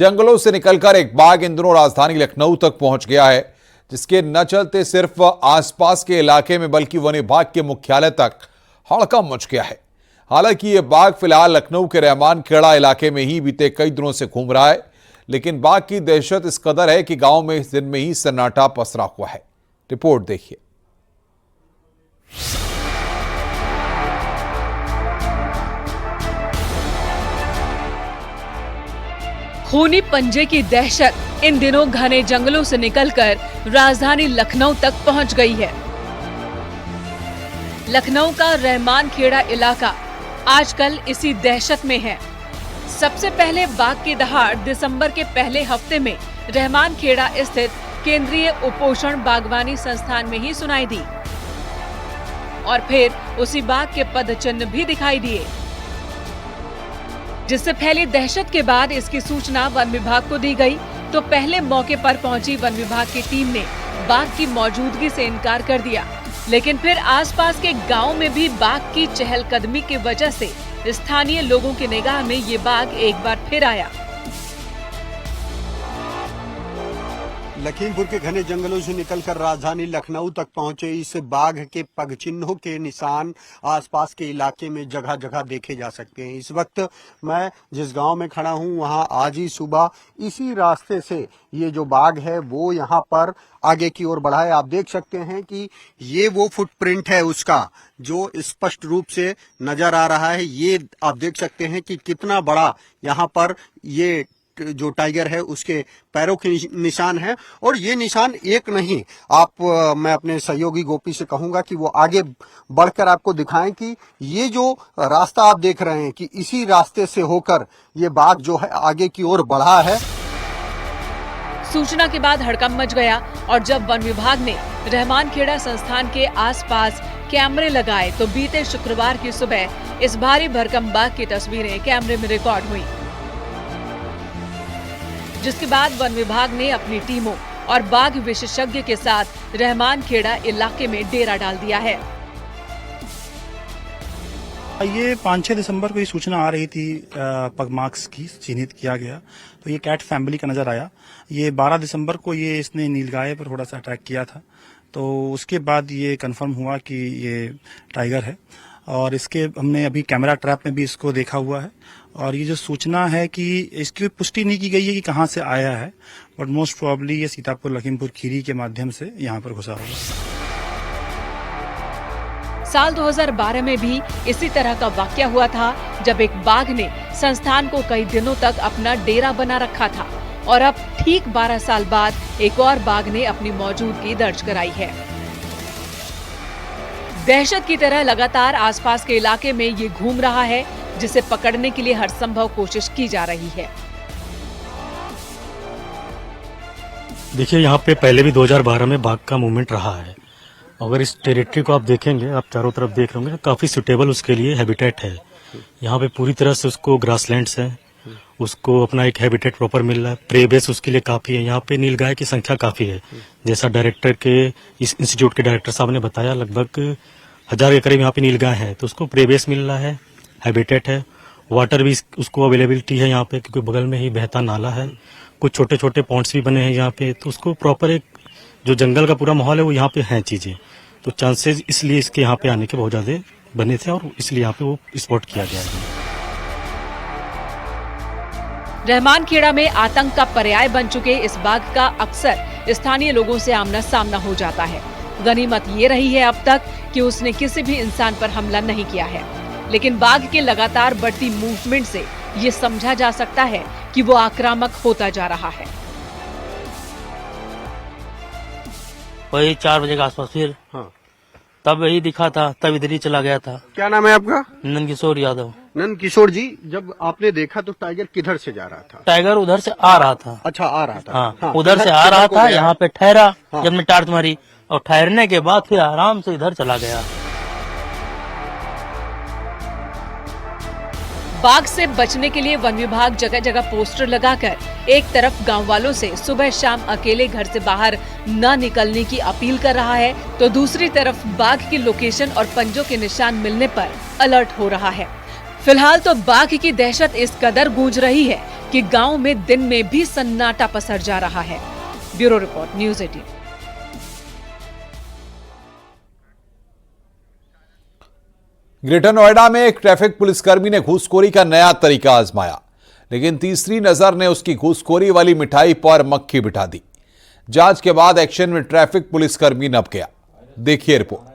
जंगलों से निकलकर एक बाघ इन दिनों राजधानी लखनऊ तक पहुंच गया है, जिसके न चलते सिर्फ आसपास के इलाके में बल्कि वन विभाग के मुख्यालय तक हड़कंप मच गया है। हालांकि यह बाघ फिलहाल लखनऊ के रहमान खेड़ा इलाके में ही बीते कई दिनों से घूम रहा है, लेकिन बाघ की दहशत इस कदर है कि गांव में इस दिन में ही सन्नाटा पसरा हुआ है। रिपोर्ट देखिए। खूनी पंजे की दहशत इन दिनों घने जंगलों से निकलकर राजधानी लखनऊ तक पहुंच गई है। लखनऊ का रहमान खेड़ा इलाका आजकल इसी दहशत में है। सबसे पहले बाघ की दहाड़ दिसंबर के पहले हफ्ते में रहमान खेड़ा स्थित केंद्रीय उपोषण बागवानी संस्थान में ही सुनाई दी और फिर उसी बाघ के पदचिन्ह भी दिखाई दिए, जिससे फैली दहशत के बाद इसकी सूचना वन विभाग को दी गई तो पहले मौके पर पहुंची वन विभाग की टीम ने बाघ की मौजूदगी से इनकार कर दिया, लेकिन फिर आसपास के गांव में भी बाघ की चहलकदमी की वजह से स्थानीय लोगों की निगाह में ये बाघ एक बार फिर आया। लखीमपुर के घने जंगलों से निकलकर राजधानी लखनऊ तक पहुंचे इस बाघ के पगचिन्हों के निशान आसपास के इलाके में जगह जगह देखे जा सकते हैं। इस वक्त मैं जिस गांव में खड़ा हूं वहां आज ही सुबह इसी रास्ते से ये जो बाघ है वो यहां पर आगे की ओर बढ़ा है। आप देख सकते हैं कि ये वो फुटप्रिंट है उसका जो स्पष्ट रूप से नजर आ रहा है। ये आप देख सकते हैं कि कितना बड़ा यहाँ पर ये जो टाइगर है उसके पैरों के निशान है, और ये निशान एक नहीं, मैं अपने सहयोगी गोपी से कहूंगा कि वो आगे बढ़कर आपको दिखाएं कि ये जो रास्ता आप देख रहे हैं कि इसी रास्ते से होकर ये बाघ जो है आगे की ओर बढ़ा है। सूचना के बाद हड़कंप मच गया और जब वन विभाग ने रहमान खेड़ा संस्थान के आसपास कैमरे लगाए तो बीते शुक्रवार की सुबह इस भारी भरकम बाघ की तस्वीरें कैमरे में रिकॉर्ड हुई, जिसके बाद वन विभाग ने अपनी टीमों और बाघ विशेषज्ञ के साथ रहमान खेड़ा इलाके में डेरा डाल दिया है। ये 5-6 दिसंबर को ये सूचना आ रही थी, पगमार्क्स की चिन्हित किया गया तो ये कैट फैमिली का नजर आया। ये 12 दिसंबर को ये इसने नीलगाय पर थोड़ा सा अटैक किया था, तो उसके बाद ये कंफर्म हुआ कि ये टाइगर है और इसके हमने अभी कैमरा ट्रैप में भी इसको देखा हुआ है। और ये जो सूचना है कि इसकी पुष्टि नहीं की गई है कि कहाँ से आया है, बट मोस्ट प्रोबेबली ये सीतापुर लखीमपुर खीरी के माध्यम से यहाँ पर घुसा होगा। साल 2012 में भी इसी तरह का वाकया हुआ था, जब एक बाघ ने संस्थान को कई दिनों तक अपना डेरा बना रखा था और अब ठीक 12 साल बाद एक और बाघ ने अपनी मौजूदगी दर्ज कराई है। दहशत की तरह लगातार आसपास के इलाके में ये घूम रहा है, जिसे पकड़ने के लिए हर संभव कोशिश की जा रही है। देखिए, यहाँ पे पहले भी 2012 में बाघ का मूवमेंट रहा है। अगर इस टेरिटरी को आप देखेंगे, आप चारों तरफ देख रहे होंगे, काफी सुटेबल उसके लिए हैबिटेट है। यहाँ पे पूरी तरह से उसको ग्रासलैंड्स है, उसको अपना एक हैबिटेट प्रॉपर मिल रहा है। प्रे बेस उसके लिए काफी है। यहाँ पे नीलगाय की संख्या काफी है। जैसा डायरेक्टर के इस इंस्टीट्यूट के डायरेक्टर साहब ने बताया, लगभग 1000 के करीब यहाँ पे नीलगाय है, तो उसको प्रे बेस मिल रहा है, हैबिटेट है, वाटर भी उसको अवेलेबिलिटी है यहाँ पे, क्योंकि बगल में ही बहता नाला है, कुछ छोटे छोटे पॉन्ड्स भी बने हैं यहाँ पे, तो उसको प्रॉपर एक जो जंगल का पूरा माहौल है वो यहाँ पे है चीजें, तो चांसेस इसलिए इसके यहाँ पे आने के बहुत ज्यादा बने थे और इसलिए यहाँ पे वो स्पॉट किया गया है। रहमान खेड़ा में आतंक का पर्याय बन चुके इस बाघ का अक्सर स्थानीय लोगों से आमना सामना हो जाता है। गनीमत ये रही है अब तक कि उसने किसी भी इंसान पर हमला नहीं किया है, लेकिन बाघ के लगातार बढ़ती मूवमेंट से ये समझा जा सकता है कि वो आक्रामक होता जा रहा है। वही 4 बजे के आसपास फिर तब यही दिखा था, तब इधर ही चला गया था। क्या नाम है आपका? नंद किशोर यादव। नंद किशोर जी, जब आपने देखा तो टाइगर किधर से जा रहा था? टाइगर उधर से आ रहा था। अच्छा, आ रहा था। हाँ, उधर से आ रहा था, यहाँ पे ठहरा। जब मैं टार्च मारी और ठहरने के बाद फिर आराम से इधर चला गया। बाघ से बचने के लिए वन विभाग जगह जगह पोस्टर लगाकर एक तरफ गांव वालों से सुबह शाम अकेले घर से बाहर न निकलने की अपील कर रहा है, तो दूसरी तरफ बाघ की लोकेशन और पंजों के निशान मिलने पर अलर्ट हो रहा है। फिलहाल तो बाघ की दहशत इस कदर गूंज रही है कि गांव में दिन में भी सन्नाटा पसर जा रहा है। Bureau report, news 18। Greater Noida में एक ट्रैफिक पुलिसकर्मी ने घूसखोरी का नया तरीका आजमाया, लेकिन तीसरी नजर ने उसकी घूसखोरी वाली मिठाई पर मक्खी बिठा दी। जांच के बाद एक्शन में ट्रैफिक पुलिसकर्मी नप गया। देखिए रिपोर्ट।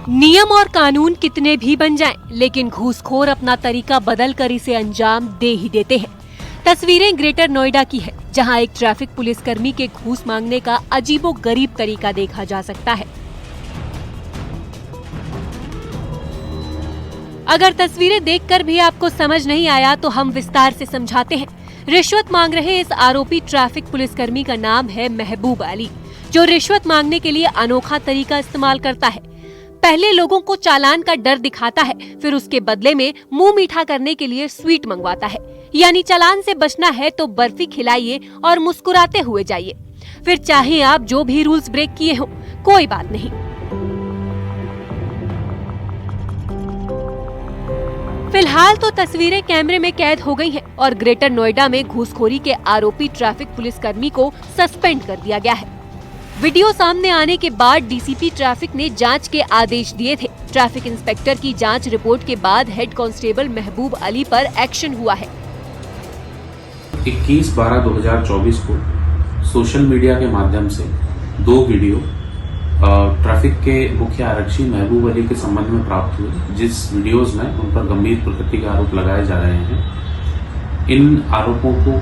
नियम और कानून कितने भी बन जाएं, लेकिन घूसखोर अपना तरीका बदलकर इसे अंजाम दे ही देते हैं। तस्वीरें ग्रेटर नोएडा की है, जहां एक ट्रैफिक पुलिसकर्मी के घूस मांगने का अजीबोगरीब तरीका देखा जा सकता है। अगर तस्वीरें देखकर भी आपको समझ नहीं आया तो हम विस्तार से समझाते हैं। रिश्वत मांग रहे इस आरोपी ट्रैफिक पुलिसकर्मी का नाम है महबूब अली, जो रिश्वत मांगने के लिए अनोखा तरीका इस्तेमाल करता है। पहले लोगों को चालान का डर दिखाता है, फिर उसके बदले में मुंह मीठा करने के लिए स्वीट मंगवाता है। यानी चालान से बचना है तो बर्फी खिलाइए और मुस्कुराते हुए जाइए, फिर चाहे आप जो भी रूल्स ब्रेक किए हो कोई बात नहीं। फिलहाल तो तस्वीरें कैमरे में कैद हो गई हैं और ग्रेटर नोएडा में घूसखोरी के आरोपी ट्रैफिक पुलिसकर्मी को सस्पेंड कर दिया गया है। वीडियो सामने आने के बाद डीसीपी ट्रैफिक ने जांच के आदेश दिए थे। ट्रैफिक इंस्पेक्टर की जांच रिपोर्ट के बाद हेड कांस्टेबल महबूब अली पर एक्शन हुआ है। 21/12/2024 को सोशल मीडिया के माध्यम से 2 वीडियो ट्रैफिक के मुख्य आरक्षी महबूब अली के संबंध में प्राप्त हुए, जिस वीडियोज में उन पर गंभीर प्रकृति के आरोप लगाए जा रहे हैं। इन आरोपों को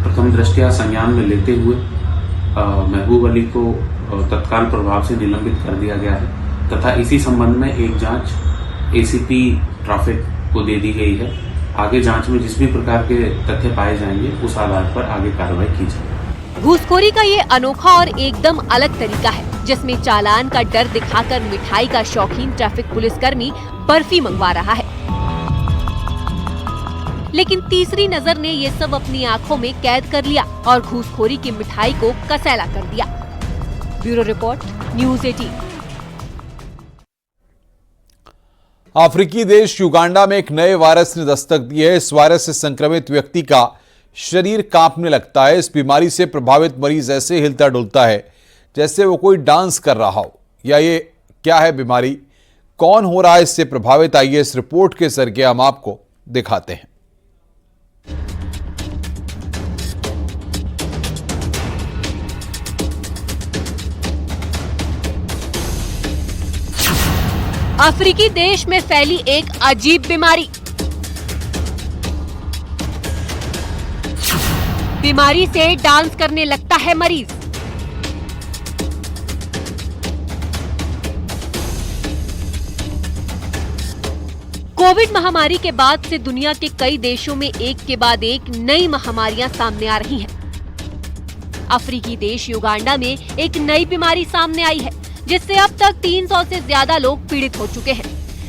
प्रथम दृष्टया संज्ञान में लेते हुए महबूब अली को तत्काल प्रभाव से निलंबित कर दिया गया है तथा इसी संबंध में एक जांच एसीपी ट्रैफिक को दे दी गई है। आगे जांच में जिस भी प्रकार के तथ्य पाए जाएंगे उस आधार पर आगे कार्रवाई की जाएगी। घूसखोरी का ये अनोखा और एकदम अलग तरीका है, जिसमें चालान का डर दिखाकर मिठाई का शौकीन ट्रैफिक पुलिसकर्मी बर्फी मंगवा रहा है। लेकिन तीसरी नजर ने ये सब अपनी आंखों में कैद कर लिया और घूसखोरी की मिठाई को कसैला कर दिया। Bureau report, news 18। अफ्रीकी देश युगांडा में एक नए वायरस ने दस्तक दी है। इस वायरस से संक्रमित व्यक्ति का शरीर कांपने लगता है। इस बीमारी से प्रभावित मरीज ऐसे हिलता डुलता है जैसे वो कोई डांस कर रहा हो। या ये क्या है बीमारी, कौन हो रहा है इससे प्रभावित, आइए इस रिपोर्ट के जरिए हम आपको दिखाते हैं। अफ्रीकी देश में फैली एक अजीब बीमारी। बीमारी से डांस करने लगता है मरीज। कोविड महामारी के बाद से दुनिया के कई देशों में एक के बाद एक नई महामारियां सामने आ रही हैं। अफ्रीकी देश युगांडा में एक नई बीमारी सामने आई है, जिससे अब तक 300 से ज्यादा लोग पीड़ित हो चुके हैं।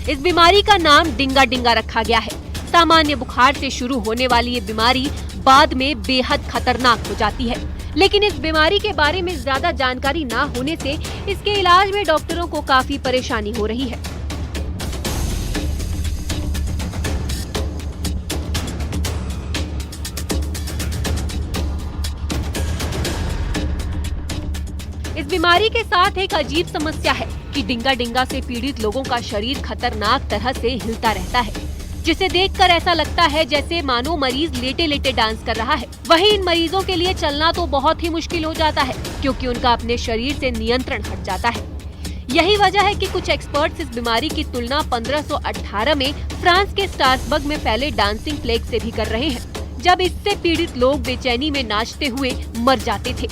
इस बीमारी का नाम डिंगा डिंगा रखा गया है। सामान्य बुखार से शुरू होने वाली ये बीमारी बाद में बेहद खतरनाक हो जाती है, लेकिन इस बीमारी के बारे में ज्यादा जानकारी न होने से इसके इलाज में डॉक्टरों को काफी परेशानी हो रही है। इस बीमारी के साथ एक अजीब समस्या है कि डिंगा डिंगा से पीड़ित लोगों का शरीर खतरनाक तरह से हिलता रहता है, जिसे देखकर ऐसा लगता है जैसे मानो मरीज लेटे लेटे डांस कर रहा है। वहीं इन मरीजों के लिए चलना तो बहुत ही मुश्किल हो जाता है, क्योंकि उनका अपने शरीर से नियंत्रण हट जाता है। यही वजह है कि कुछ एक्सपर्ट्स इस बीमारी की तुलना 1518 में फ्रांस के स्ट्रासबर्ग में फैले डांसिंग प्लेग से भी कर रहे हैं, जब इससे पीड़ित लोग बेचैनी में नाचते हुए मर जाते थे।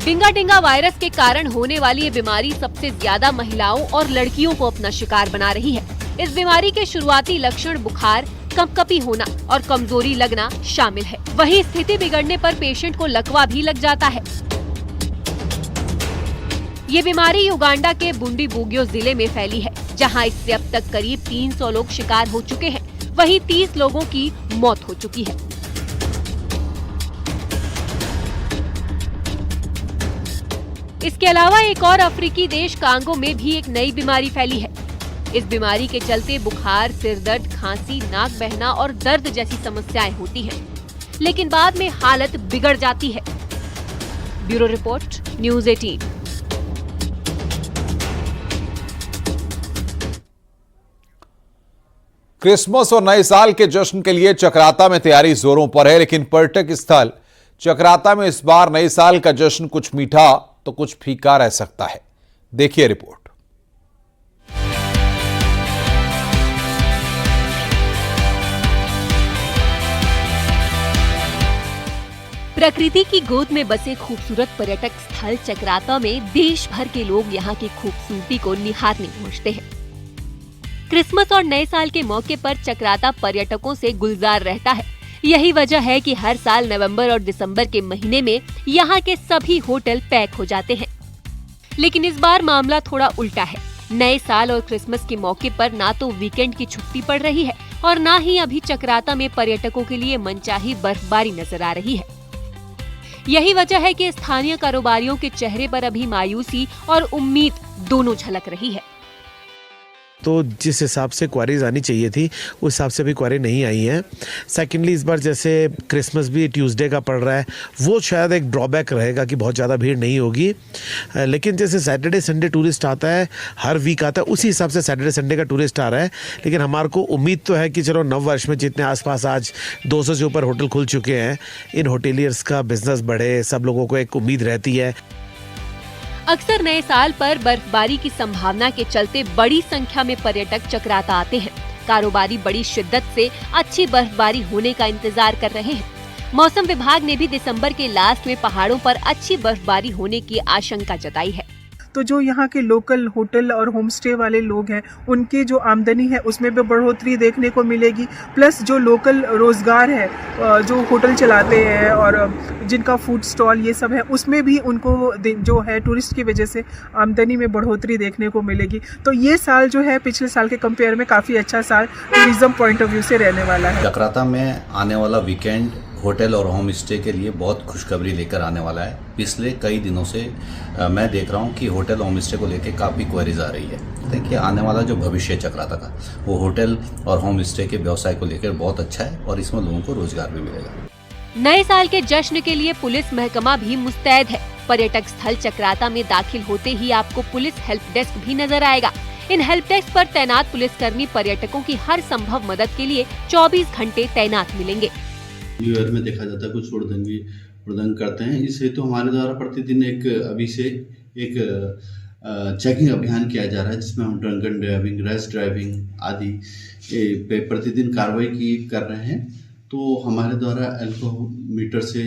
डिंगा डिंगा वायरस के कारण होने वाली ये बीमारी सबसे ज्यादा महिलाओं और लड़कियों को अपना शिकार बना रही है। इस बीमारी के शुरुआती लक्षण बुखार, कंपकपी होना और कमजोरी लगना शामिल है। वहीं स्थिति बिगड़ने पर पेशेंट को लकवा भी लग जाता है। ये बीमारी युगांडा के बुंडी बुगियो जिले में फैली है, जहां इससे अब तक करीब 300 लोग शिकार हो चुके हैं। वहीं 30 लोगों की मौत हो चुकी है। इसके अलावा एक और अफ्रीकी देश कांगो में भी एक नई बीमारी फैली है। इस बीमारी के चलते बुखार, सिरदर्द, खांसी, नाक बहना और दर्द जैसी समस्याएं होती हैं, लेकिन बाद में हालत बिगड़ जाती है। Bureau report, news 18। क्रिसमस और नए साल के जश्न के लिए चक्राता में तैयारी जोरों पर है, लेकिन पर्यटक स्थल चक्राता में इस बार नए साल का जश्न कुछ मीठा तो कुछ फीका रह सकता है। देखिए रिपोर्ट। प्रकृति की गोद में बसे खूबसूरत पर्यटक स्थल चक्राता में देश भर के लोग यहाँ की खूबसूरती को निहारने पहुँचते हैं। क्रिसमस और नए साल के मौके पर चक्राता पर्यटकों से गुलजार रहता है। यही वजह है कि हर साल नवंबर और दिसंबर के महीने में यहाँ के सभी होटल पैक हो जाते हैं। लेकिन इस बार मामला थोड़ा उल्टा है। नए साल और क्रिसमस के मौके पर ना तो वीकेंड की छुट्टी पड़ रही है और ना ही अभी चक्राता में पर्यटकों के लिए मनचाही बर्फबारी नजर आ रही है। यही वजह है कि स्थानीय कारोबारियों के चेहरे पर अभी मायूसी और उम्मीद दोनों झलक रही है। तो जिस हिसाब से क्वारीज आनी चाहिए थी उस हिसाब से भी क्वारी नहीं आई है। सेकेंडली इस बार जैसे क्रिसमस भी ट्यूसडे का पड़ रहा है, वो शायद एक ड्रॉबैक रहेगा कि बहुत ज़्यादा भीड़ नहीं होगी। लेकिन जैसे सैटरडे संडे टूरिस्ट आता है, हर वीक आता है, उसी हिसाब से सैटरडे संडे का टूरिस्ट आ रहा है। लेकिन हमारे को उम्मीद तो है कि चलो नव वर्ष में जितने आसपास आज 200 से ऊपर होटल खुल चुके हैं, इन होटेलियर्स का बिजनेस बढ़े, सब लोगों को एक उम्मीद रहती है। अक्सर नए साल पर बर्फबारी की संभावना के चलते बड़ी संख्या में पर्यटक चक्राता आते हैं। कारोबारी बड़ी शिद्दत से अच्छी बर्फबारी होने का इंतजार कर रहे हैं। मौसम विभाग ने भी दिसंबर के लास्ट में पहाड़ों पर अच्छी बर्फबारी होने की आशंका जताई है। तो जो यहाँ के लोकल होटल और होम स्टे वाले लोग हैं, उनकी जो आमदनी है उसमें भी बढ़ोतरी देखने को मिलेगी। प्लस जो लोकल रोजगार है, जो होटल चलाते हैं और जिनका फूड स्टॉल ये सब है, उसमें भी उनको जो है टूरिस्ट की वजह से आमदनी में बढ़ोतरी देखने को मिलेगी। तो ये साल जो है पिछले साल के कंपेयर में काफ़ी अच्छा साल टूरिज्म पॉइंट ऑफ व्यू से रहने वाला है। चक्राता में आने वाला वीकेंड होटल और होम स्टे के लिए बहुत खुशखबरी लेकर आने वाला है। पिछले कई दिनों से मैं देख रहा हूँ कि होटल होम स्टे को लेकर काफ़ी क्वेरीज आ रही है। देखिए, आने वाला जो भविष्य चक्राता का, वो होटल और होम स्टे के व्यवसाय को लेकर बहुत अच्छा है और इसमें लोगों को रोजगार भी मिलेगा। नए साल के जश्न के लिए पुलिस महकमा भी मुस्तैद है। पर्यटक स्थल चक्राता में दाखिल होते ही आपको पुलिस हेल्प डेस्क भी नजर आएगा। इन हेल्प डेस्क पर तैनात पुलिसकर्मी पर्यटकों की हर संभव मदद के लिए 24 घंटे तैनात मिलेंगे। न्यू ईयर में देखा जाता है कुछ हुड़दंग करते हैं। इस हेतु हमारे द्वारा प्रतिदिन अभी से एक चेकिंग अभियान किया जा रहा है, जिसमें हम ड्रंकन ड्राइविंग, रैश ड्राइविंग आदि पे प्रतिदिन कार्रवाई कर रहे हैं। तो हमारे द्वारा एल्कोमीटर से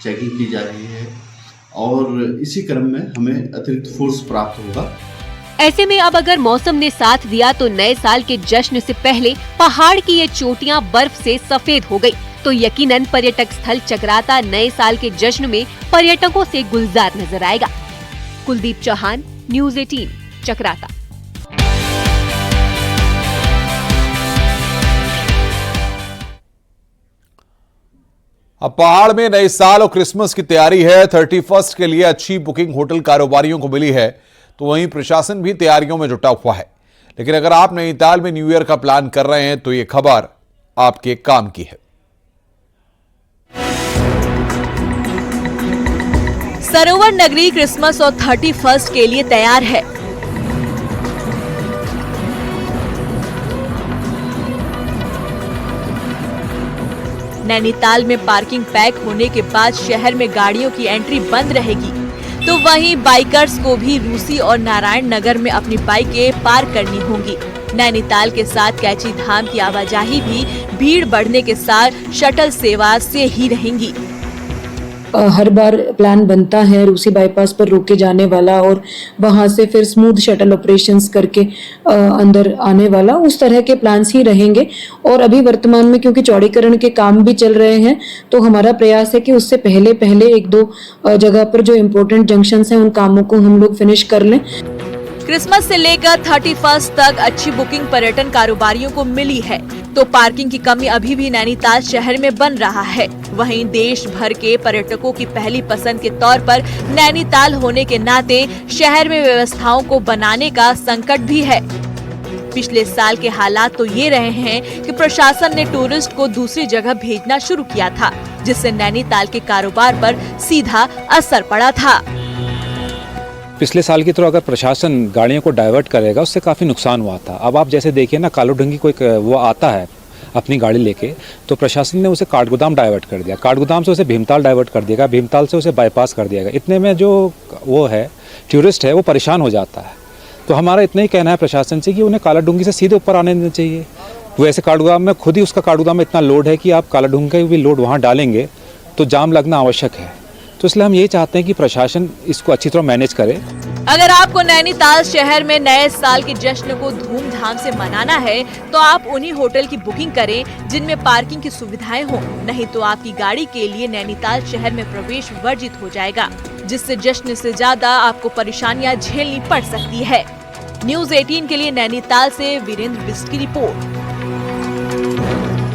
चेकिंग की जा रही है और इसी क्रम में हमें अतिरिक्त फोर्स प्राप्त होगा। ऐसे में अब अगर मौसम ने साथ दिया तो नए साल के जश्न से पहले पहाड़ की ये चोटियां बर्फ से सफेद हो गई, तो यकीनन पर्यटक स्थल चक्राता नए साल के जश्न में पर्यटकों से गुलजार नजर आएगा। कुलदीप चौहान, न्यूज़ 18, चक्राता। अब पहाड़ में नए साल और क्रिसमस की तैयारी है। 31 के लिए अच्छी बुकिंग होटल कारोबारियों को मिली है, तो वहीं प्रशासन भी तैयारियों में जुटा हुआ है। लेकिन अगर आप नैनीताल में न्यू ईयर का प्लान कर रहे हैं तो ये खबर आपके काम की है। सरोवर नगरी क्रिसमस और 31 के लिए तैयार है। नैनीताल में पार्किंग पैक होने के बाद शहर में गाड़ियों की एंट्री बंद रहेगी, तो वहीं बाइकर्स को भी रूसी और नारायण नगर में अपनी बाइकें पार्क करनी होंगी। नैनीताल के साथ कैची धाम की आवाजाही भी भीड़ बढ़ने के साथ शटल सेवा से ही रहेंगी। हर बार प्लान बनता है रूसी बाईपास पर रोके जाने वाला और वहां से फिर स्मूथ शटल ऑपरेशंस करके अंदर आने वाला, उस तरह के प्लान्स ही रहेंगे। और अभी वर्तमान में क्योंकि चौड़ीकरण के काम भी चल रहे हैं, तो हमारा प्रयास है कि उससे पहले 1-2 जगह पर जो इम्पोर्टेंट जंक्शंस हैं उन कामों को हम लोग फिनिश कर लें। क्रिसमस से लेकर 31 तक अच्छी बुकिंग पर्यटन कारोबारियों को मिली है, तो पार्किंग की कमी अभी भी नैनीताल शहर में बन रहा है। वहीं देश भर के पर्यटकों की पहली पसंद के तौर पर नैनीताल होने के नाते शहर में व्यवस्थाओं को बनाने का संकट भी है। पिछले साल के हालात तो ये रहे हैं कि प्रशासन ने टूरिस्ट को दूसरी जगह भेजना शुरू किया था, जिससे नैनीताल के कारोबार पर सीधा असर पड़ा था। पिछले साल की तरह अगर प्रशासन गाड़ियों को डाइवर्ट करेगा उससे काफ़ी नुकसान हुआ था। अब आप जैसे देखिए ना, कालूडंगी कोई वो आता है अपनी गाड़ी लेके, तो प्रशासन ने उसे काठगोदाम डाइवर्ट कर दिया, काठगोदाम से उसे भीमताल डाइवर्ट कर दिया, भीमताल से उसे बाईपास कर दिया गया। इतने में जो वो है टूरिस्ट है वो परेशान हो जाता है। तो हमारा इतना ही कहना है प्रशासन से कि उन्हें कालाडूंगी से सीधे ऊपर आने देना चाहिए। वैसे काठगोदाम में खुद ही उसका काठगोदाम में इतना लोड है कि आप कालाडूंगी का भी लोड वहाँ डालेंगे तो जाम लगना आवश्यक है। तो इसलिए हम यही चाहते हैं कि प्रशासन इसको अच्छी तरह मैनेज करे। अगर आपको नैनीताल शहर में नए साल के जश्न को धूमधाम से मनाना है तो आप उन्हीं होटल की बुकिंग करें जिनमें पार्किंग की सुविधाएं हो, नहीं तो आपकी गाड़ी के लिए नैनीताल शहर में प्रवेश वर्जित हो जाएगा, जिससे जश्न से ज्यादा आपको परेशानियां झेलनी पड़ सकती है। न्यूज़ 18 के लिए नैनीताल से वीरेंद्र बिस्ट की रिपोर्ट।